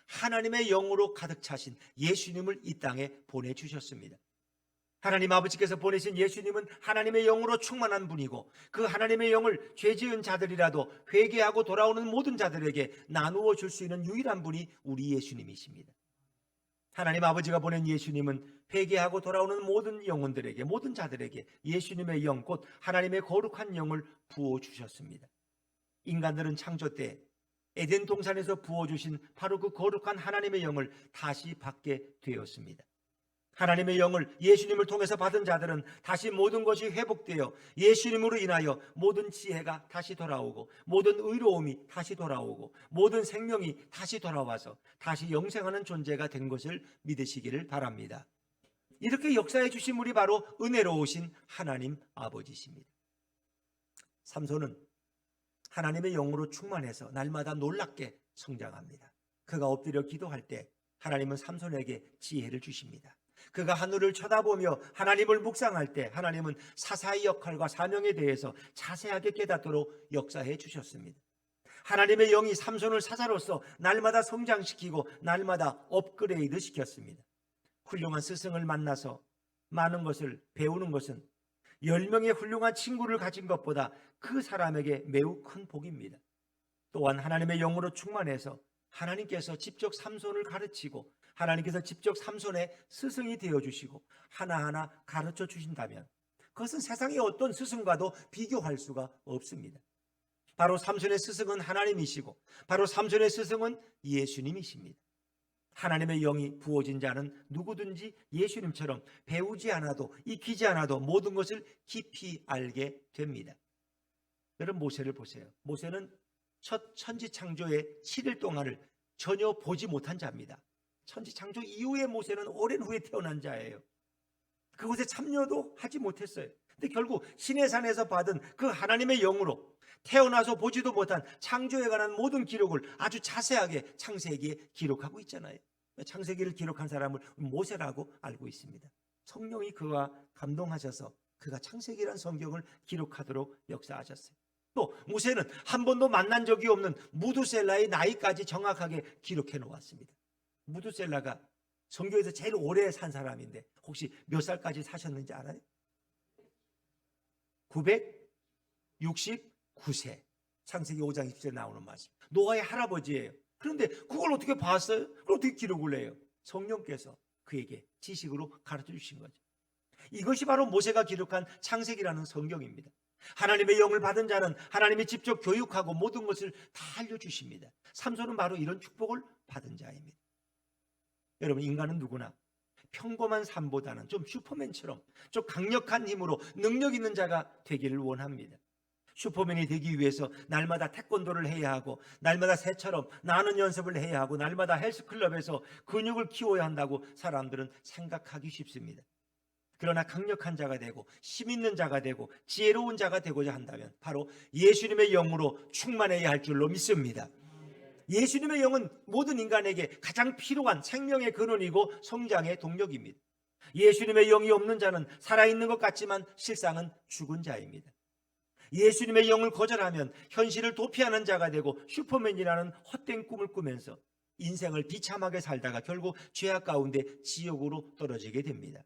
하나님의 영으로 가득 차신 예수님을 이 땅에 보내주셨습니다. 하나님 아버지께서 보내신 예수님은 하나님의 영으로 충만한 분이고 그 하나님의 영을 죄 지은 자들이라도 회개하고 돌아오는 모든 자들에게 나누어 줄 수 있는 유일한 분이 우리 예수님이십니다. 하나님 아버지가 보낸 예수님은 회개하고 돌아오는 모든 영혼들에게, 모든 자들에게 예수님의 영, 곧 하나님의 거룩한 영을 부어주셨습니다. 인간들은 창조 때 에덴 동산에서 부어주신 바로 그 거룩한 하나님의 영을 다시 받게 되었습니다. 하나님의 영을 예수님을 통해서 받은 자들은 다시 모든 것이 회복되어 예수님으로 인하여 모든 지혜가 다시 돌아오고 모든 의로움이 다시 돌아오고 모든 생명이 다시 돌아와서 다시 영생하는 존재가 된 것을 믿으시기를 바랍니다. 이렇게 역사해 주신 분이 바로 은혜로우신 하나님 아버지십니다. 삼손은 하나님의 영으로 충만해서 날마다 놀랍게 성장합니다. 그가 엎드려 기도할 때 하나님은 삼손에게 지혜를 주십니다. 그가 하늘을 쳐다보며 하나님을 묵상할 때 하나님은 사사의 역할과 사명에 대해서 자세하게 깨닫도록 역사해 주셨습니다. 하나님의 영이 삼손을 사사로서 날마다 성장시키고 날마다 업그레이드 시켰습니다. 훌륭한 스승을 만나서 많은 것을 배우는 것은 10명의 훌륭한 친구를 가진 것보다 그 사람에게 매우 큰 복입니다. 또한 하나님의 영으로 충만해서 하나님께서 직접 삼손을 가르치고 하나님께서 직접 삼손의 스승이 되어주시고 하나하나 가르쳐 주신다면 그것은 세상의 어떤 스승과도 비교할 수가 없습니다. 바로 삼손의 스승은 하나님이시고 바로 삼손의 스승은 예수님이십니다. 하나님의 영이 부어진 자는 누구든지 예수님처럼 배우지 않아도 익히지 않아도 모든 것을 깊이 알게 됩니다. 여러분 모세를 보세요. 모세는 첫 천지창조의 7일 동안을 전혀 보지 못한 자입니다. 천지창조 이후에 모세는 오랜 후에 태어난 자예요. 그곳에 참여도 하지 못했어요. 근데 결국 시내산에서 받은 그 하나님의 영으로 태어나서 보지도 못한 창조에 관한 모든 기록을 아주 자세하게 창세기에 기록하고 있잖아요. 창세기를 기록한 사람을 모세라고 알고 있습니다. 성령이 그와 감동하셔서 그가 창세기란 성경을 기록하도록 역사하셨어요. 또 모세는 한 번도 만난 적이 없는 무두셀라의 나이까지 정확하게 기록해 놓았습니다. 무두셀라가 성경에서 제일 오래 산 사람인데 혹시 몇 살까지 사셨는지 알아요? 969세. 창세기 5장 20절에 나오는 말씀. 노아의 할아버지예요. 그런데 그걸 어떻게 봤어요? 그걸 어떻게 기록을 해요? 성령께서 그에게 지식으로 가르쳐 주신 거죠. 이것이 바로 모세가 기록한 창세기라는 성경입니다. 하나님의 영을 받은 자는 하나님이 직접 교육하고 모든 것을 다 알려주십니다. 삼손은 바로 이런 축복을 받은 자입니다. 여러분 인간은 누구나 평범한 삶보다는 좀 슈퍼맨처럼 좀 강력한 힘으로 능력 있는 자가 되기를 원합니다. 슈퍼맨이 되기 위해서 날마다 태권도를 해야 하고 날마다 새처럼 나는 연습을 해야 하고 날마다 헬스클럽에서 근육을 키워야 한다고 사람들은 생각하기 쉽습니다. 그러나 강력한 자가 되고 힘 있는 자가 되고 지혜로운 자가 되고자 한다면 바로 예수님의 영으로 충만해야 할 줄로 믿습니다. 예수님의 영은 모든 인간에게 가장 필요한 생명의 근원이고 성장의 동력입니다. 예수님의 영이 없는 자는 살아있는 것 같지만 실상은 죽은 자입니다. 예수님의 영을 거절하면 현실을 도피하는 자가 되고 슈퍼맨이라는 헛된 꿈을 꾸면서 인생을 비참하게 살다가 결국 죄악 가운데 지옥으로 떨어지게 됩니다.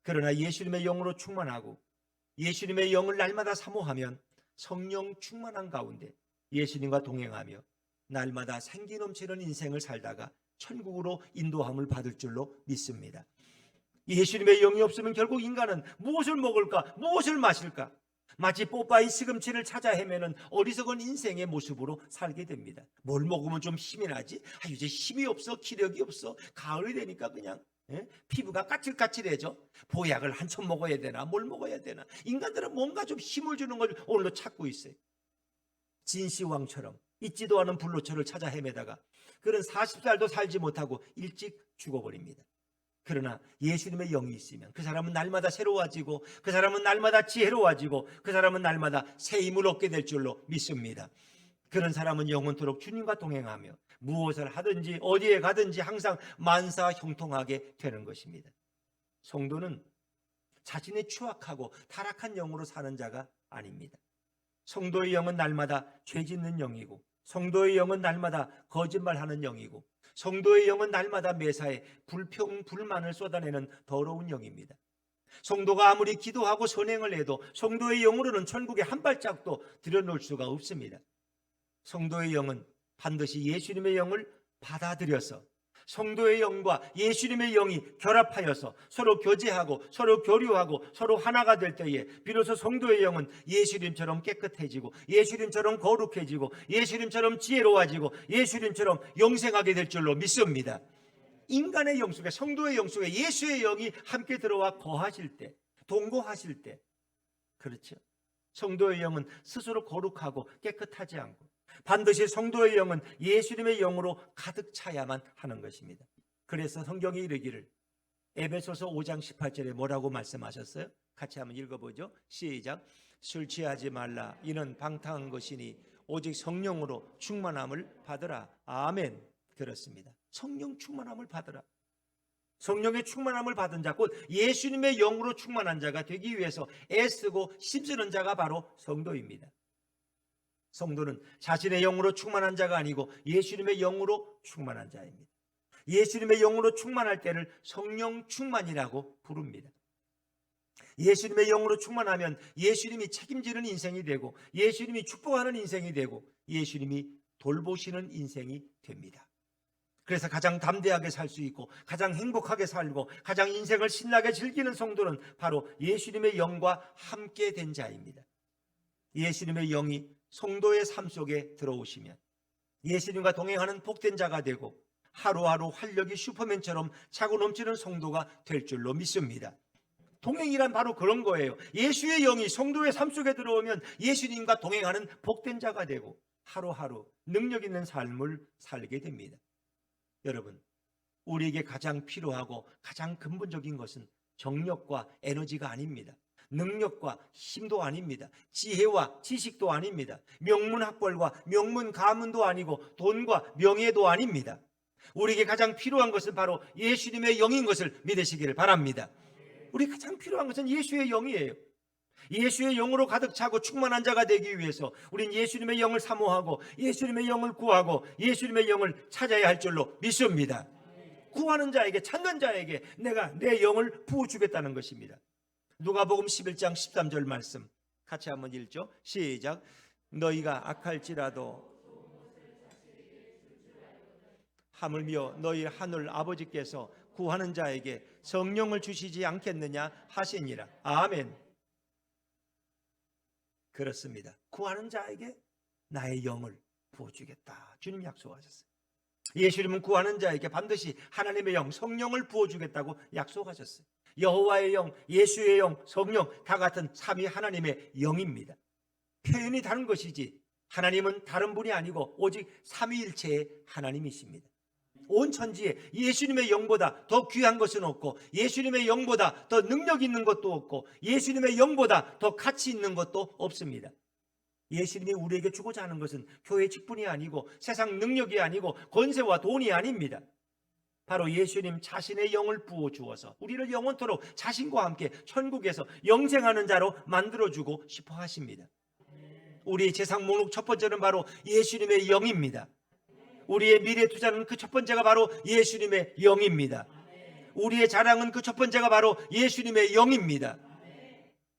그러나 예수님의 영으로 충만하고 예수님의 영을 날마다 사모하면 성령 충만한 가운데 예수님과 동행하며 날마다 생기 넘치는 인생을 살다가 천국으로 인도함을 받을 줄로 믿습니다. 예수님의 영이 없으면 결국 인간은 무엇을 먹을까, 무엇을 마실까? 마치 뽀빠이 시금치를 찾아 헤매는 어리석은 인생의 모습으로 살게 됩니다. 뭘 먹으면 좀 힘이 나지? 이제 힘이 없어, 기력이 없어. 가을이 되니까 그냥 예? 피부가 까칠까칠해져. 보약을 한참 먹어야 되나 뭘 먹어야 되나. 인간들은 뭔가 좀 힘을 주는 걸 오늘도 찾고 있어요. 진시황처럼 잊지도 않은 불로초를 찾아 헤매다가 그는 40살도 살지 못하고 일찍 죽어버립니다. 그러나 예수님의 영이 있으면 그 사람은 날마다 새로워지고, 그 사람은 날마다 지혜로워지고, 그 사람은 날마다 새 힘을 얻게 될 줄로 믿습니다. 그런 사람은 영원토록 주님과 동행하며 무엇을 하든지 어디에 가든지 항상 만사 형통하게 되는 것입니다. 성도는 자신의 추악하고 타락한 영으로 사는 자가 아닙니다. 성도의 영은 날마다 죄 짓는 영이고, 성도의 영은 날마다 거짓말하는 영이고, 성도의 영은 날마다 매사에 불만을 쏟아내는 더러운 영입니다. 성도가 아무리 기도하고 선행을 해도 성도의 영으로는 천국에 한 발짝도 들여놓을 수가 없습니다. 성도의 영은 반드시 예수님의 영을 받아들여서 성도의 영과 예수님의 영이 결합하여서 서로 교제하고 서로 교류하고 서로 하나가 될 때에 비로소 성도의 영은 예수님처럼 깨끗해지고, 예수님처럼 거룩해지고, 예수님처럼 지혜로워지고, 예수님처럼 영생하게 될 줄로 믿습니다. 인간의 영 속에, 성도의 영 속에 예수의 영이 함께 들어와 거하실 때, 동거하실 때, 그렇죠, 성도의 영은 스스로 거룩하고 깨끗하지 않고 반드시 성도의 영은 예수님의 영으로 가득 차야만 하는 것입니다. 그래서 성경이 이르기를, 에베소서 5장 18절에 뭐라고 말씀하셨어요? 같이 한번 읽어보죠. 시작. 술 취하지 말라. 이는 방탕한 것이니 오직 성령으로 충만함을 받으라. 아멘. 그렇습니다. 성령 충만함을 받으라. 성령의 충만함을 받은 자, 곧 예수님의 영으로 충만한 자가 되기 위해서 애쓰고 힘쓰는 자가 바로 성도입니다. 성도는 자신의 영으로 충만한 자가 아니고 예수님의 영으로 충만한 자입니다. 예수님의 영으로 충만할 때를 성령 충만이라고 부릅니다. 예수님의 영으로 충만하면 예수님이 책임지는 인생이 되고, 예수님이 축복하는 인생이 되고, 예수님이 돌보시는 인생이 됩니다. 그래서 가장 담대하게 살 수 있고 가장 행복하게 살고 가장 인생을 신나게 즐기는 성도는 바로 예수님의 영과 함께 된 자입니다. 예수님의 영이 성도의 삶 속에 들어오시면 예수님과 동행하는 복된 자가 되고 하루하루 활력이 슈퍼맨처럼 차고 넘치는 성도가 될 줄로 믿습니다. 동행이란 바로 그런 거예요. 예수의 영이 성도의 삶 속에 들어오면 예수님과 동행하는 복된 자가 되고 하루하루 능력 있는 삶을 살게 됩니다. 여러분, 우리에게 가장 필요하고 가장 근본적인 것은 정력과 에너지가 아닙니다. 능력과 힘도 아닙니다. 지혜와 지식도 아닙니다. 명문학벌과 명문가문도 아니고 돈과 명예도 아닙니다. 우리에게 가장 필요한 것은 바로 예수님의 영인 것을 믿으시기를 바랍니다. 우리 가장 필요한 것은 예수의 영이에요. 예수의 영으로 가득 차고 충만한 자가 되기 위해서 우린 예수님의 영을 사모하고 예수님의 영을 구하고 예수님의 영을 찾아야 할 줄로 믿습니다. 구하는 자에게, 찾는 자에게 내가 내 영을 부어주겠다는 것입니다. 누가복음 11장 13절 말씀 같이 한번 읽죠. 시작. 너희가 악할지라도 하물며 너희 하늘 아버지께서 구하는 자에게 성령을 주시지 않겠느냐 하시니라. 아멘. 그렇습니다. 구하는 자에게 나의 영을 부어주겠다. 주님 약속하셨어요. 예수님은 구하는 자에게 반드시 하나님의 영, 성령을 부어주겠다고 약속하셨어요. 여호와의 영, 예수의 영, 성령 다 같은 삼위 하나님의 영입니다. 표현이 다른 것이지 하나님은 다른 분이 아니고 오직 삼위일체의 하나님이십니다. 온 천지에 예수님의 영보다 더 귀한 것은 없고 예수님의 영보다 더 능력 있는 것도 없고 예수님의 영보다 더 가치 있는 것도 없습니다. 예수님이 우리에게 주고자 하는 것은 교회 직분이 아니고 세상 능력이 아니고 권세와 돈이 아닙니다. 바로 예수님 자신의 영을 부어주어서 우리를 영원토록 자신과 함께 천국에서 영생하는 자로 만들어주고 싶어 하십니다. 우리의 재산 목록 첫 번째는 바로 예수님의 영입니다. 우리의 미래 투자는 그 첫 번째가 바로 예수님의 영입니다. 우리의 자랑은 그 첫 번째가 바로 예수님의 영입니다.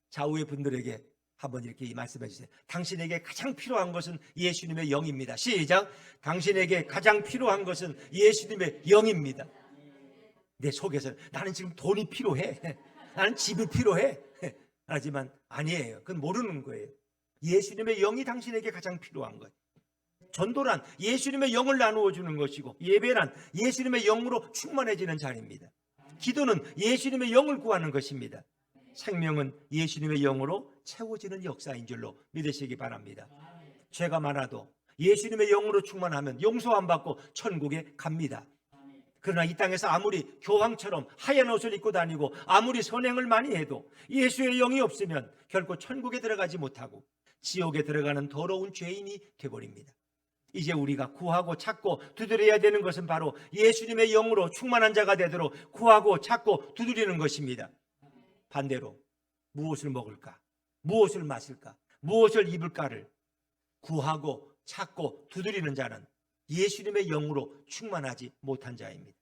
좌우의 분들에게 한번 이렇게 말씀해 주세요. 당신에게 가장 필요한 것은 예수님의 영입니다. 시작. 당신에게 가장 필요한 것은 예수님의 영입니다. 내 속에서 나는 지금 돈이 필요해, 나는 집이 필요해 하지만 아니에요. 그건 모르는 거예요. 예수님의 영이 당신에게 가장 필요한 거예요. 전도란 예수님의 영을 나누어 주는 것이고 예배란 예수님의 영으로 충만해지는 자리입니다. 기도는 예수님의 영을 구하는 것입니다. 생명은 예수님의 영으로 채워지는 역사인 줄로 믿으시기 바랍니다. 죄가 많아도 예수님의 영으로 충만하면 용서 안 받고 천국에 갑니다. 그러나 이 땅에서 아무리 교황처럼 하얀 옷을 입고 다니고 아무리 선행을 많이 해도 예수의 영이 없으면 결코 천국에 들어가지 못하고 지옥에 들어가는 더러운 죄인이 되어버립니다. 이제 우리가 구하고 찾고 두드려야 되는 것은 바로 예수님의 영으로 충만한 자가 되도록 구하고 찾고 두드리는 것입니다. 반대로 무엇을 먹을까, 무엇을 마실까, 무엇을 입을까를 구하고 찾고 두드리는 자는 예수님의 영으로 충만하지 못한 자입니다.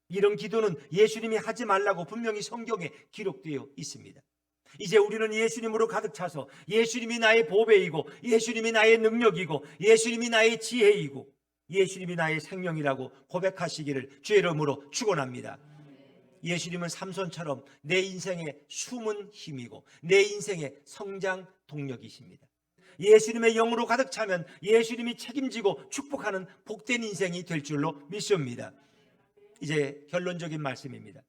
이런 기도는 예수님이 하지 말라고 분명히 성경에 기록되어 있습니다. 이제 우리는 예수님으로 가득 차서 예수님이 나의 보배이고 예수님이 나의 능력이고 예수님이 나의 지혜이고 예수님이 나의 생명이라고 고백하시기를 주의 이름으로 축원합니다. 예수님은 삼손처럼 내 인생의 숨은 힘이고 내 인생의 성장 동력이십니다. 예수님의 영으로 가득 차면 예수님이 책임지고 축복하는 복된 인생이 될 줄로 믿습니다. 이제 결론적인 말씀입니다.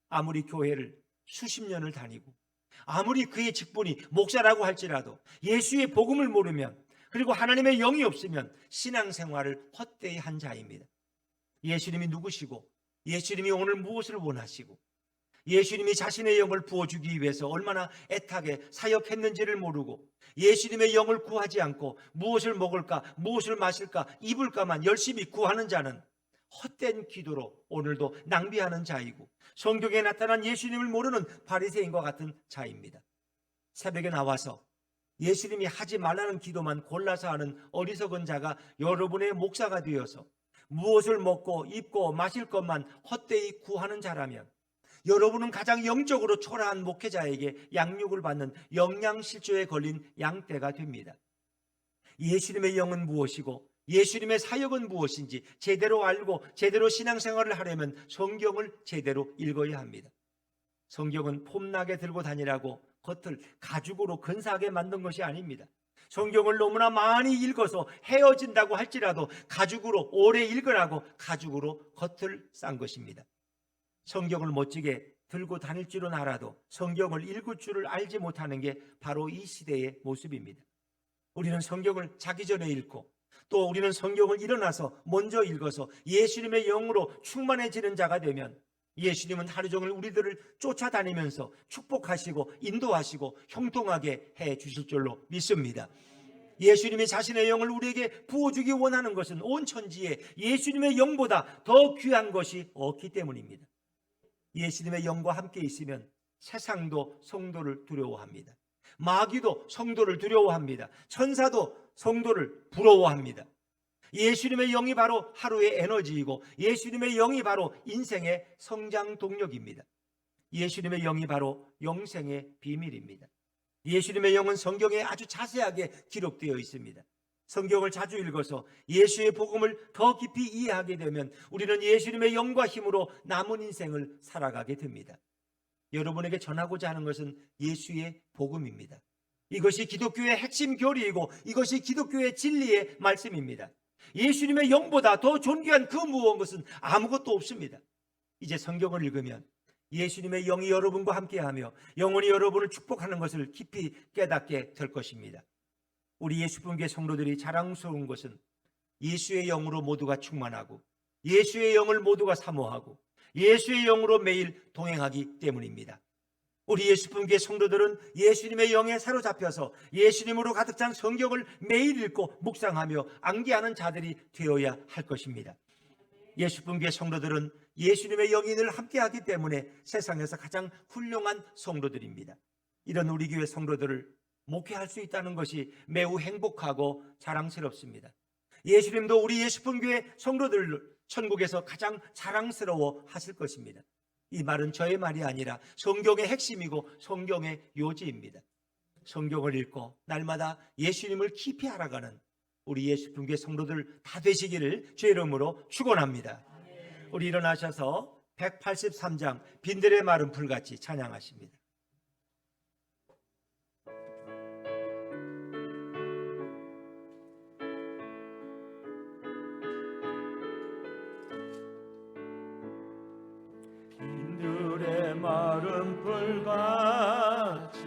아무리 교회를 수십 년을 다니고 아무리 그의 직분이 목사라고 할지라도 예수의 복음을 모르면 그리고 하나님의 영이 없으면 신앙생활을 헛되이 한 자입니다. 예수님이 누구시고 예수님이 오늘 무엇을 원하시고 예수님이 자신의 영을 부어주기 위해서 얼마나 애타게 사역했는지를 모르고 예수님의 영을 구하지 않고 무엇을 먹을까 무엇을 마실까 입을까만 열심히 구하는 자는 헛된 기도로 오늘도 낭비하는 자이고 성경에 나타난 예수님을 모르는 바리새인과 같은 자입니다. 새벽에 나와서 예수님이 하지 말라는 기도만 골라서 하는 어리석은 자가 여러분의 목사가 되어서 무엇을 먹고 입고 마실 것만 헛되이 구하는 자라면 여러분은 가장 영적으로 초라한 목회자에게 양육을 받는 영양실조에 걸린 양떼가 됩니다. 예수님의 영은 무엇이고 예수님의 사역은 무엇인지 제대로 알고 제대로 신앙생활을 하려면 성경을 제대로 읽어야 합니다. 성경은 폼나게 들고 다니라고 겉을 가죽으로 근사하게 만든 것이 아닙니다. 성경을 너무나 많이 읽어서 헤어진다고 할지라도 가죽으로 오래 읽으라고 가죽으로 겉을 싼 것입니다. 성경을 멋지게 들고 다닐 줄은 알아도 성경을 읽을 줄을 알지 못하는 게 바로 이 시대의 모습입니다. 우리는 성경을 자기 전에 읽고 또 우리는 성경을 일어나서 먼저 읽어서 예수님의 영으로 충만해지는 자가 되면 예수님은 하루 종일 우리들을 쫓아다니면서 축복하시고 인도하시고 형통하게 해 주실 줄로 믿습니다. 예수님이 자신의 영을 우리에게 부어주기 원하는 것은 온 천지에 예수님의 영보다 더 귀한 것이 없기 때문입니다. 예수님의 영과 함께 있으면 세상도 성도를 두려워합니다. 마귀도 성도를 두려워합니다. 천사도 성도를 부러워합니다. 예수님의 영이 바로 하루의 에너지이고 예수님의 영이 바로 인생의 성장 동력입니다. 예수님의 영이 바로 영생의 비밀입니다. 예수님의 영은 성경에 아주 자세하게 기록되어 있습니다. 성경을 자주 읽어서 예수의 복음을 더 깊이 이해하게 되면 우리는 예수님의 영과 힘으로 남은 인생을 살아가게 됩니다. 여러분에게 전하고자 하는 것은 예수의 복음입니다. 이것이 기독교의 핵심 교리이고 이것이 기독교의 진리의 말씀입니다. 예수님의 영보다 더 존귀한 그 무언 것은 아무것도 없습니다. 이제 성경을 읽으면 예수님의 영이 여러분과 함께하며 영원히 여러분을 축복하는 것을 깊이 깨닫게 될 것입니다. 우리 예수분교회 성도들이 자랑스러운 것은 예수의 영으로 모두가 충만하고 예수의 영을 모두가 사모하고 예수의 영으로 매일 동행하기 때문입니다. 우리 예수분교회 성도들은 예수님의 영에 사로잡혀서 예수님으로 가득 찬 성경을 매일 읽고 묵상하며 암기하는 자들이 되어야 할 것입니다. 예수분교회 성도들은 예수님의 영이 늘 함께하기 때문에 세상에서 가장 훌륭한 성도들입니다. 이런 우리 교회 성도들을 목회할 수 있다는 것이 매우 행복하고 자랑스럽습니다. 예수님도 우리 예수분교회 성도들을 천국에서 가장 자랑스러워 하실 것입니다. 이 말은 저의 말이 아니라 성경의 핵심이고 성경의 요지입니다. 성경을 읽고 날마다 예수님을 깊이 알아가는 우리 예수분교회 성도들 다 되시기를 주의 이름으로 축원합니다. 우리 일어나셔서 183장 빈들의 마른 풀같이 찬양하십니다. 빈들의 들의 마른 불같이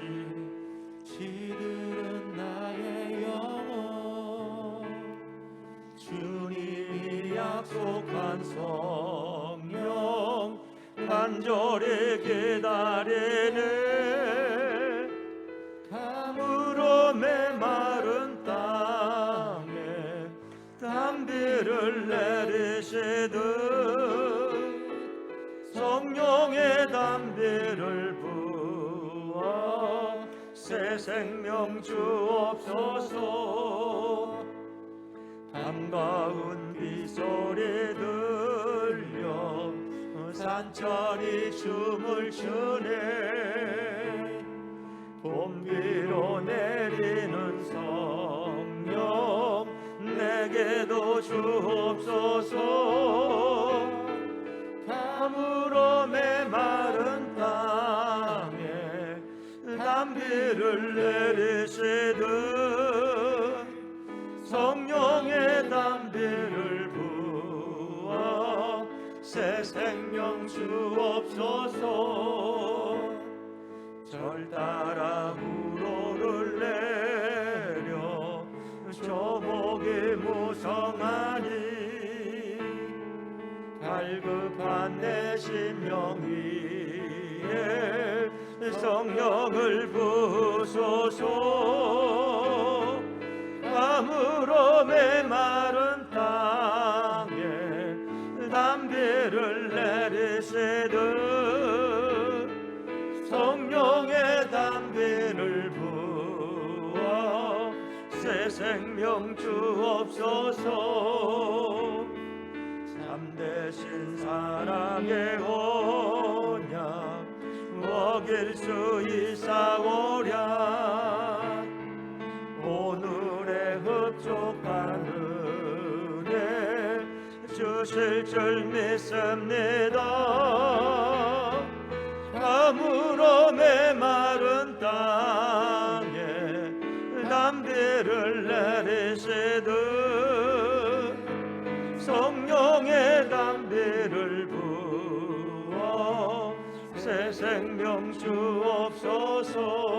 시들은 나의 영혼 주님이 약속한 성령 간절히 기다리네 가물어 메마른 땅에 담비를 내리시듯 성령의 담비를 부어 새 생명 주옵소서 반가운 비소리 들려 산천이 춤을 추네 봄비로 내리는 성령 내게도 주옵소서 가물어 메마른 땅에 담비를 내리시듯 성령의 담비를 부어 새 생명 주옵소서 절 따라 우로를 내려 조목이 무성하니 갈급한 내 심령 위에 성령을 부소서 가물어 메마른 땅에 담비를 내리시듯 성령의 담비를 부어 새 생명 주옵소서 참되신 사랑의 언약 어길 수 있사오랴 오늘의 흡족한 은혜 주실 줄 믿습니다 가물어 메마른 땅에 담비를 내리시듯 성령의 담비를 부어 새 생명 주옵소서